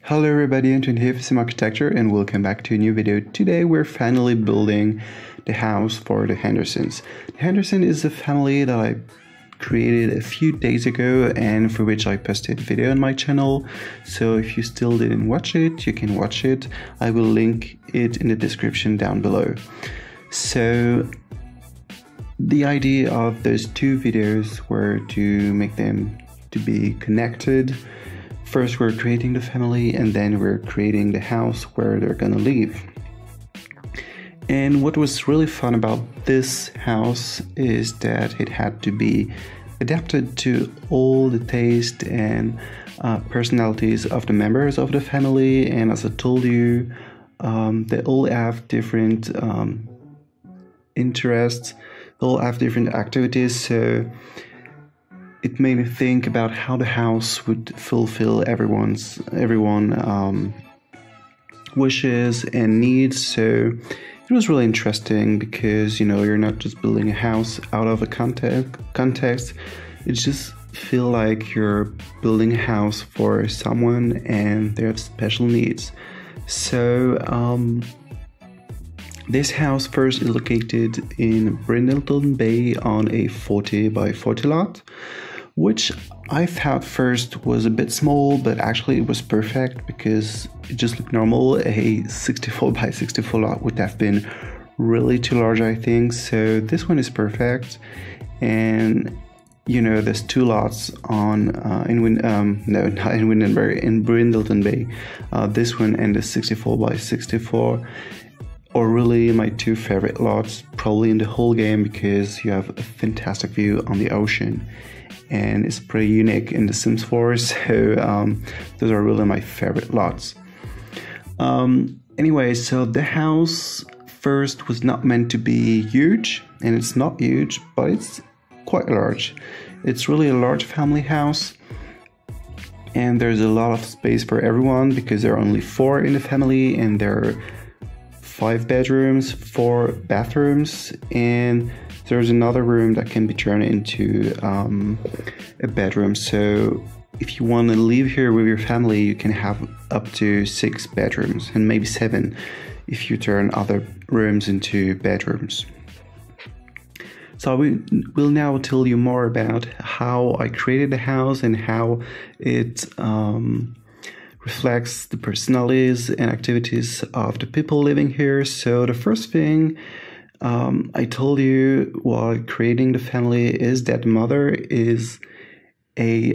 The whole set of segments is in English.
Hello everybody, Antoine here for Simarchitecture and welcome back to a new video. Today we're finally building the house for the Hendersons. The Henderson is a family that I created a few days ago and for which I posted a video on my channel. So if you still didn't watch it, you can watch it. I will link it in the description down below. So the idea of those two videos were to make them to be connected. First we're creating the family and then we're creating the house where they're gonna live. And what was really fun about this house is that it had to be adapted to all the taste and personalities of the members of the family. And as I told you, they all have different interests, they all have different activities. So it made me think about how the house would fulfill everyone wishes and needs. So it was really interesting because, you know, you're not just building a house out of a context. It just feel like you're building a house for someone and they have special needs. So this house first is located in Brindleton Bay on a 40 by 40 lot, which I thought first was a bit small, but actually it was perfect because it just looked normal. A 64 by 64 lot would have been really too large, I think. So this one is perfect. And you know, there's two lots on in Brindleton Bay. This one and the 64 by 64 are really my two favorite lots, probably in the whole game, because you have a fantastic view on the ocean. And it's pretty unique in The Sims 4, so those are really my favorite lots. Anyway, so the house first was not meant to be huge, and it's not huge, but it's quite large. It's really a large family house, and there's a lot of space for everyone because there are only 4 in the family, and there are 5 bedrooms, 4 bathrooms, and there's another room that can be turned into a bedroom. So if you want to live here with your family, you can have up to 6 bedrooms and maybe 7 if you turn other rooms into bedrooms. So I will now tell you more about how I created the house and how it reflects the personalities and activities of the people living here. So the first thing I told you while creating the family is that the mother is a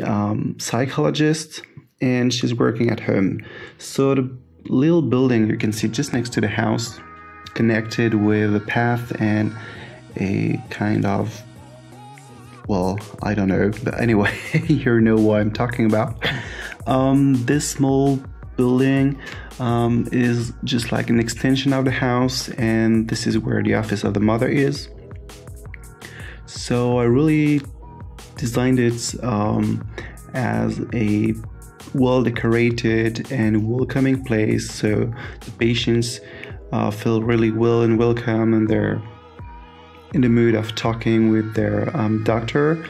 psychologist and she's working at home. So the little building you can see just next to the house, connected with a path and a kind of, well, I don't know, but anyway, you know what I'm talking about. This small building is just like an extension of the house, and this is where the office of the mother is. So I really designed it as a well decorated and welcoming place, so the patients feel really well and welcome, and they're in the mood of talking with their doctor.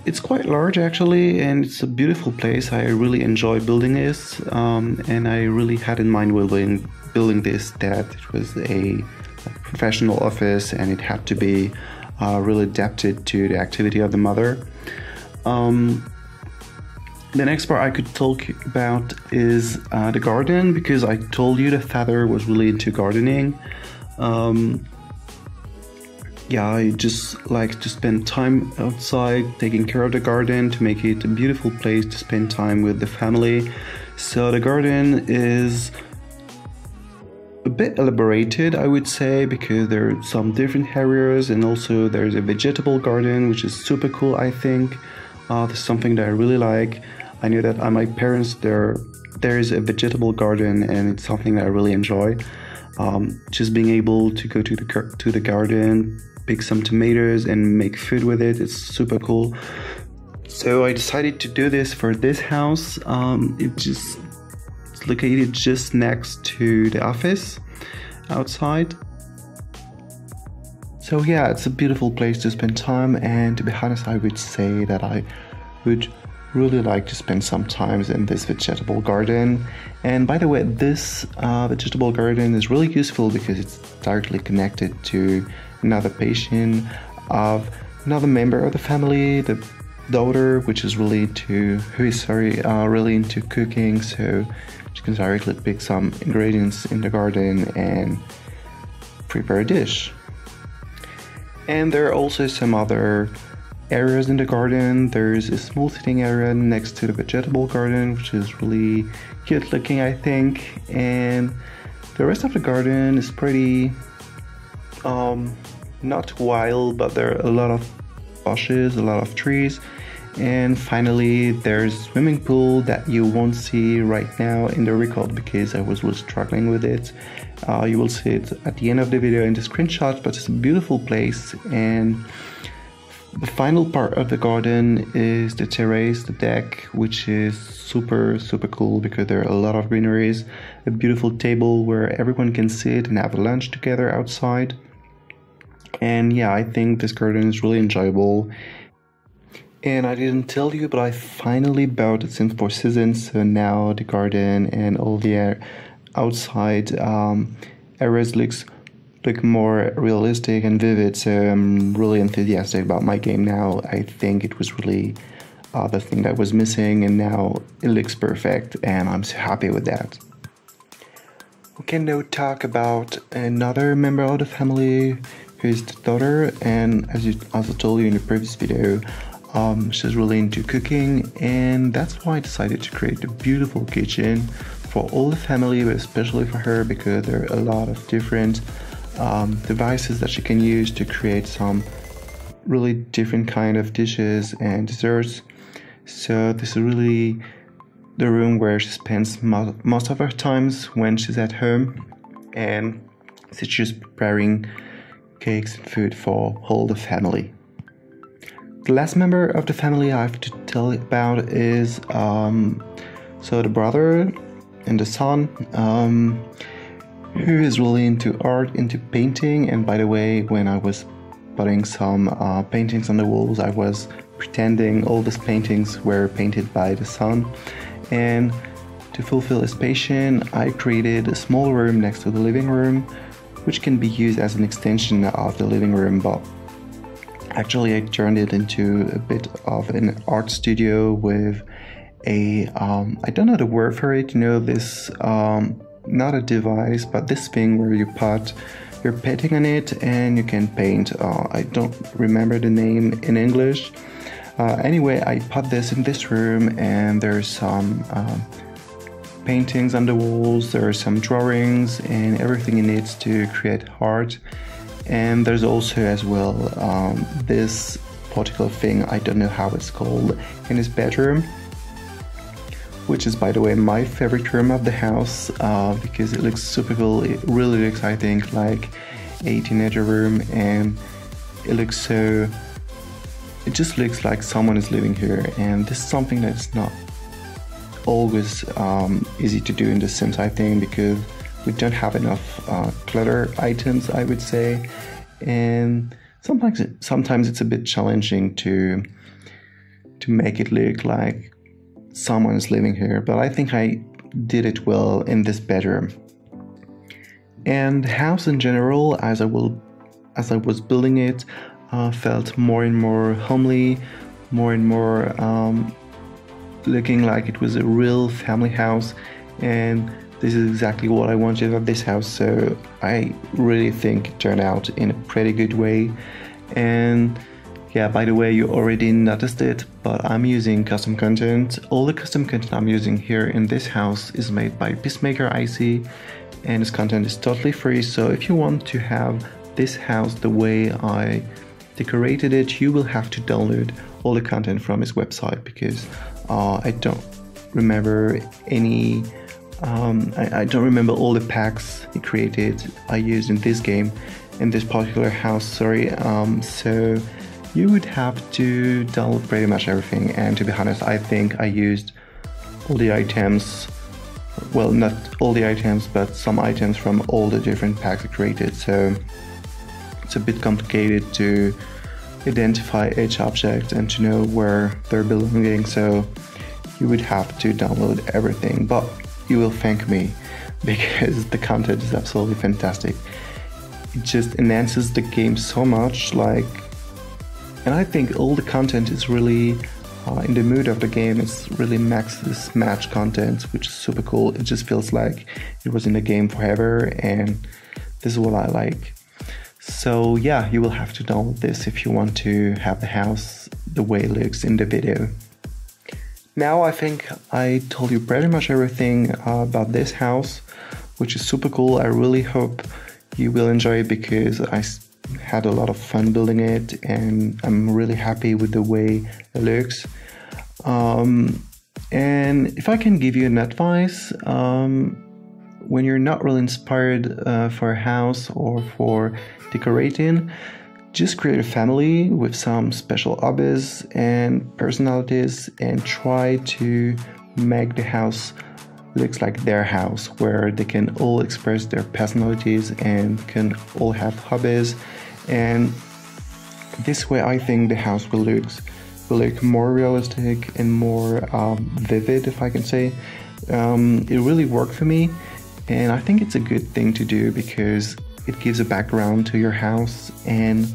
It's quite large actually, and it's a beautiful place. I really enjoy building this, and I really had in mind while building this that it was a professional office and it had to be really adapted to the activity of the mother. The next part I could talk about is the garden, because I told you the father was really into gardening. Yeah, I just like to spend time outside taking care of the garden to make it a beautiful place to spend time with the family. So the garden is a bit elaborated, I would say, because there are some different areas, and also there's a vegetable garden, which is super cool, I think. That's something that I really like. I know that at my parents there is a vegetable garden, and it's something that I really enjoy. Just being able to go to the garden, pick some tomatoes and make food with it, it's super cool. So I decided to do this for this house. It's located just next to the office outside. So yeah, it's a beautiful place to spend time, and to be honest, I would say that I would really like to spend some time in this vegetable garden. And by the way, this vegetable garden is really useful because it's directly connected to another patient of another member of the family, the daughter, which is really really into cooking, so she can directly pick some ingredients in the garden and prepare a dish. And there are also some other areas in the garden. There's a small sitting area next to the vegetable garden, which is really cute looking, I think. And the rest of the garden is pretty not wild, but there are a lot of bushes, a lot of trees. And finally, there's a swimming pool that you won't see right now in the record because I was really struggling with it. You will see it at the end of the video in the screenshot, but it's a beautiful place. And the final part of the garden is the terrace, the deck, which is super cool because there are a lot of greeneries, a beautiful table where everyone can sit and have lunch together outside. And yeah, I think this garden is really enjoyable. And I didn't tell you, but I finally bought the Sims 4 season, so now the garden and all the outside areas look more realistic and vivid, so I'm really enthusiastic about my game now. I think it was really the thing that was missing, and now it looks perfect, and I'm so happy with that. We can now talk about another member of the family, who is the daughter, and as I told you in the previous video, she's really into cooking, and that's why I decided to create a beautiful kitchen for all the family, but especially for her because there are a lot of different devices that she can use to create some really different kind of dishes and desserts. So this is really the room where she spends most of her times when she's at home, and she's just preparing cakes and food for all the family. The last member of the family I have to tell about is so the brother and the son, who is really into art, into painting. And by the way, when I was putting some paintings on the walls, I was pretending all these paintings were painted by the son. And to fulfill his passion, I created a small room next to the living room, which can be used as an extension of the living room, but actually I turned it into a bit of an art studio with a I don't know the word for it, you know, this not a device, but this thing where you put your painting on it and you can paint. I don't remember the name in English. Anyway, I put this in this room, and there's some paintings on the walls, there are some drawings and everything it needs to create art. And there's also as well this particular thing, I don't know how it's called, in his bedroom, which is, by the way, my favorite room of the house because it looks super cool. It really looks, I think, like a teenager room, and it just looks like someone is living here. And this is something that's not always easy to do in The Sims, I think, because we don't have enough clutter items, I would say, and sometimes it's a bit challenging to make it look like someone is living here. But I think I did it well in this bedroom. And the house in general, as I was building it, felt more and more homely, more and more looking like it was a real family house, and this is exactly what I wanted of this house, so I really think it turned out in a pretty good way. And yeah, by the way, you already noticed it, but I'm using custom content. All the custom content I'm using here in this house is made by Peacemaker IC, and this content is totally free, so if you want to have this house the way I decorated it, you will have to download all the content from his website, because I don't remember any I don't remember all the packs he created I used in this game, in this particular house, sorry. So you would have to download pretty much everything, and to be honest, I think I used all the items, well, not all the items, but some items from all the different packs I created, so it's a bit complicated to identify each object and to know where they're belonging, so you would have to download everything, but you will thank me because the content is absolutely fantastic. It just enhances the game so much, and I think all the content is really in the mood of the game. It's really Max's match content, which is super cool. It just feels like it was in the game forever, and this is what I like. So yeah, you will have to download this if you want to have the house the way it looks in the video. Now I think I told you pretty much everything about this house, which is super cool. I really hope you will enjoy it because I had a lot of fun building it, and I'm really happy with the way it looks. And if I can give you an advice, when you're not really inspired for a house or for decorating, just create a family with some special hobbies and personalities and try to make the house looks like their house, where they can all express their personalities and can all have hobbies. And this way I think the house will look more realistic and more vivid, if I can say. It really worked for me, and I think it's a good thing to do because it gives a background to your house, and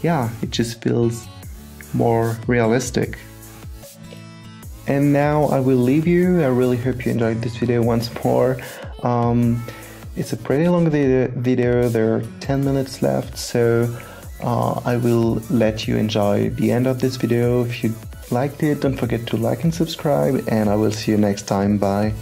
yeah, it just feels more realistic. And now I will leave you. I really hope you enjoyed this video once more. It's a pretty long video. There are 10 minutes left, so I will let you enjoy the end of this video. If you liked it, don't forget to like and subscribe, and I will see you next time. Bye.